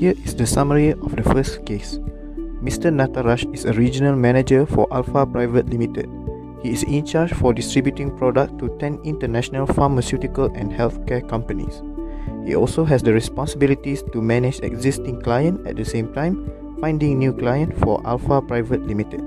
Here is the summary of the first case. Mr. Natarash is a regional manager for Alpha Private Limited. He is in charge for distributing product to 10 international pharmaceutical and healthcare companies. He also has the responsibilities to manage existing client at the same time finding new client for Alpha Private Limited.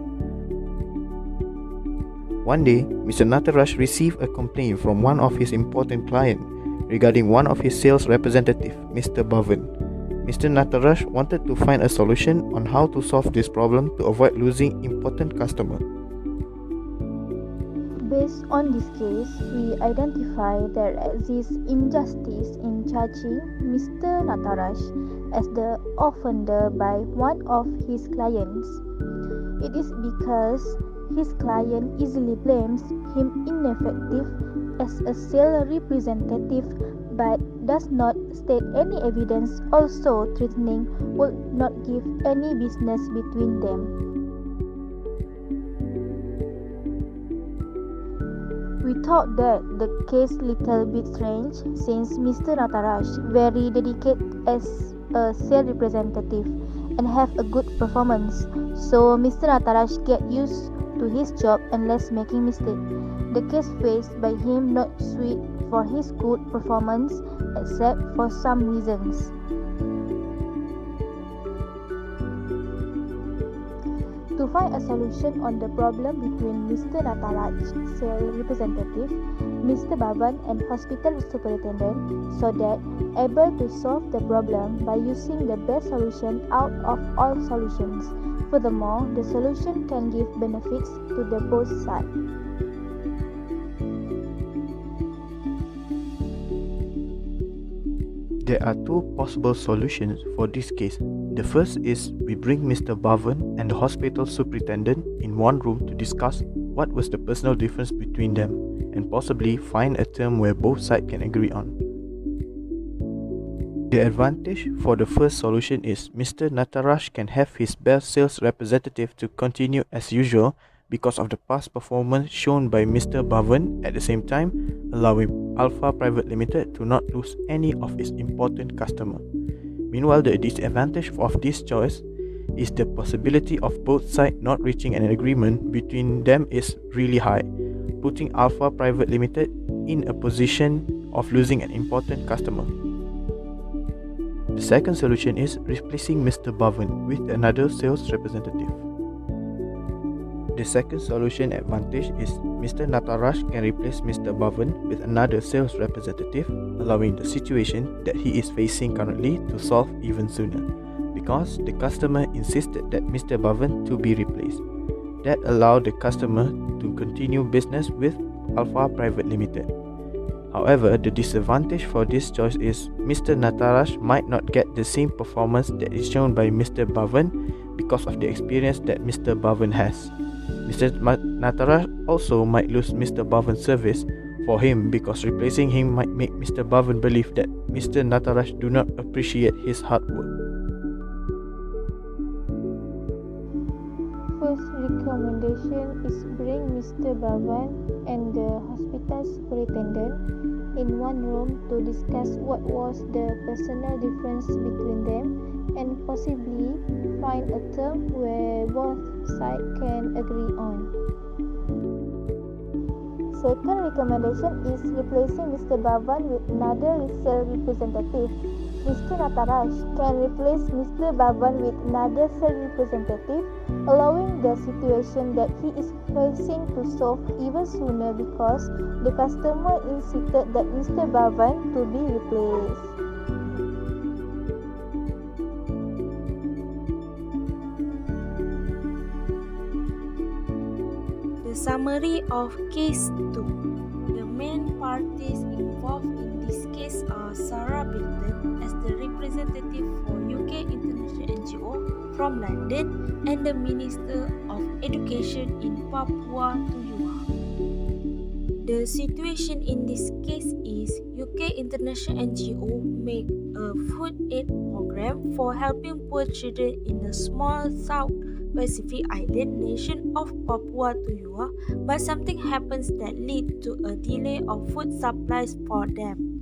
One day, Mr. Natarash received a complaint from one of his important clients regarding one of his sales representative, Mr. Bhavan. Mr. Natarash wanted to find a solution on how to solve this problem to avoid losing important customer. Based on this case, we identify there exists injustice in charging Mr. Natarash as the offender by one of his clients. It is because his client easily blames him ineffective as a sales representative but does not state any evidence also threatening would not give any business between them. We thought that the case little bit strange since Mr. Natarash very dedicated as a sales representative and have a good performance. So Mr. Natarash get used to his job and less making mistake. The case faced by him not sweet for his good performance except for some reasons. To find a solution on the problem between Mr. Natarash, sales representative, Mr. Bhavan and hospital superintendent so that able to solve the problem by using the best solution out of all solutions. Furthermore, the solution can give benefits to the both sides. There are two possible solutions for this case. The first is we bring Mr. Bhavan and the hospital superintendent in one room to discuss what was the personal difference between them and possibly find a term where both sides can agree on. The advantage for the first solution is Mr. Natarash can have his best sales representative to continue as usual because of the past performance shown by Mr. Bhavan, at the same time allowing Alpha Private Limited to not lose any of its important customer. Meanwhile, the disadvantage of this choice is the possibility of both sides not reaching an agreement between them is really high, putting Alpha Private Limited in a position of losing an important customer. The second solution is replacing Mr. Bhavan with another sales representative. The second solution advantage is Mr. Natarash can replace Mr. Bhavan with another sales representative, allowing the situation that he is facing currently to solve even sooner, because the customer insisted that Mr. Bhavan to be replaced. That allowed the customer to continue business with Alpha Private Limited. However, the disadvantage for this choice is Mr. Natarash might not get the same performance that is shown by Mr. Bhavan because of the experience that Mr. Bhavan has. Mr. Natarash also might lose Mr. Bhavan's service for him because replacing him might make Mr. Bhavan believe that Mr. Natarash do not appreciate his hard work. First recommendation is bring Mr. Bhavan and the hospital superintendent in one room to discuss what was the personal difference between them and possibly find a term where both sides can agree on. Second recommendation is replacing Mr. Bhavan with another sales representative. Mr. Natarash can replace Mr. Bhavan with another sales representative, allowing the situation that he is facing to solve even sooner because the customer insisted that Mr. Bhavan to be replaced. The summary of Case 2. The main parties involved in this case are Sarah Bilton as the representative for UK International NGO from London and the Minister of Education in Papua New Guinea. The situation in this case is UK International NGO make a food aid program for helping poor children in the small South Pacific island nation of Papua New Guinea, but something happens that lead to a delay of food supplies for them.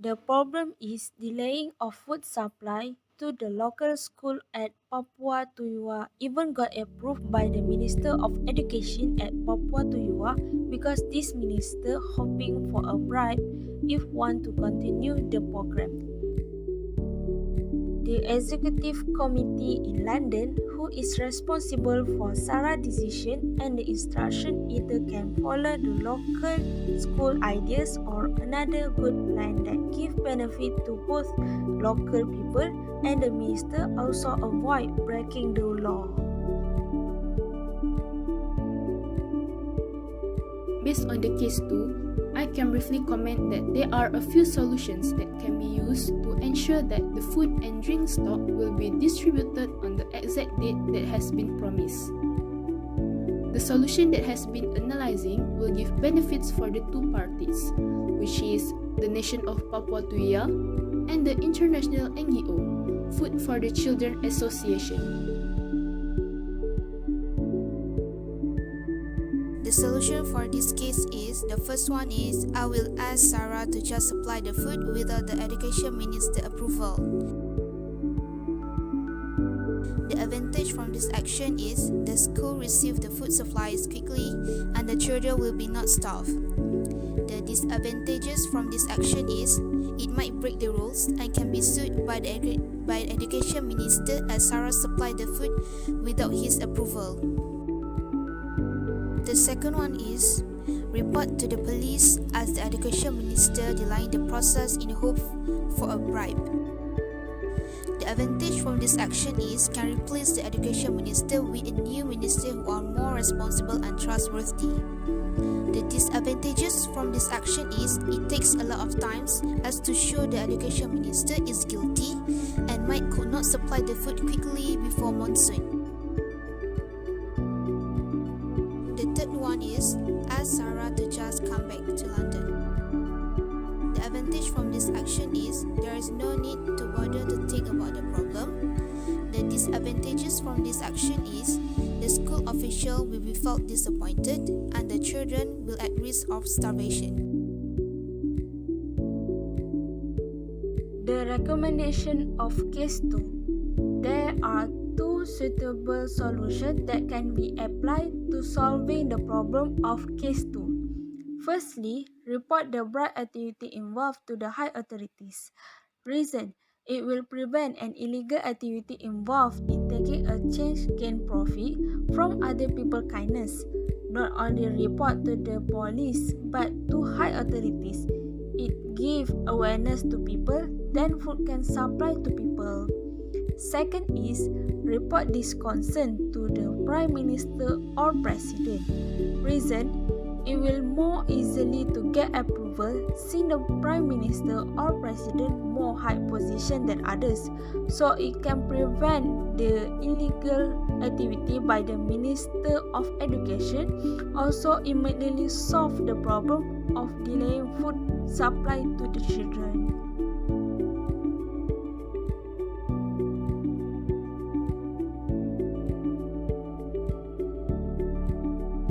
The problem is delaying of food supply to the local school at Papua Tuyua even got approved by the Minister of Education at Papua Tuyua because this minister hoping for a bribe if want to continue the program. The executive committee in London, who is responsible for Sarah's decision and the instruction, either can follow the local school ideas or another good plan that give benefit to both local people and the minister, also avoid breaking the law. Based on the case 2, I can briefly comment that there are a few solutions that can be used to ensure that the food and drink stock will be distributed on the exact date that has been promised. The solution that has been analyzing will give benefits for the two parties, which is the nation of Papua Tuyua and the international NGO, Food for the Children Association. The solution for this case is, the first one is, I will ask Sarah to just supply the food without the education minister approval. The advantage from this action is, the school receive the food supplies quickly and the children will be not starved. The disadvantages from this action is, it might break the rules and can be sued by the education minister as Sarah supplied the food without his approval. The second one is, report to the police as the education minister delaying the process in hope for a bribe. The advantage from this action is, can replace the education minister with a new minister who are more responsible and trustworthy. The disadvantages from this action is, it takes a lot of time as to show the education minister is guilty and could not supply the food quickly before monsoon. The third one is, ask Sarah to just come back to London. The advantage from this action is, there is no need to bother to think about the problem. The disadvantages from this action is, the school official will be felt disappointed and the children will at risk of starvation. The recommendation of case 2. There are two suitable solutions that can be applied to solving the problem of case 2. Firstly, report the bribe activity involved to the high authorities. Reason: it will prevent an illegal activity involved in taking a change gain profit from other people's kindness. Not only report to the police but to high authorities. It gives awareness to people, then food can supply to people. Second is, report this concern to the Prime Minister or President. Reason: it will more easily to get approval since the Prime Minister or President more high position than others, so it can prevent the illegal activity by the Minister of Education, also immediately solve the problem of delaying food supply to the children.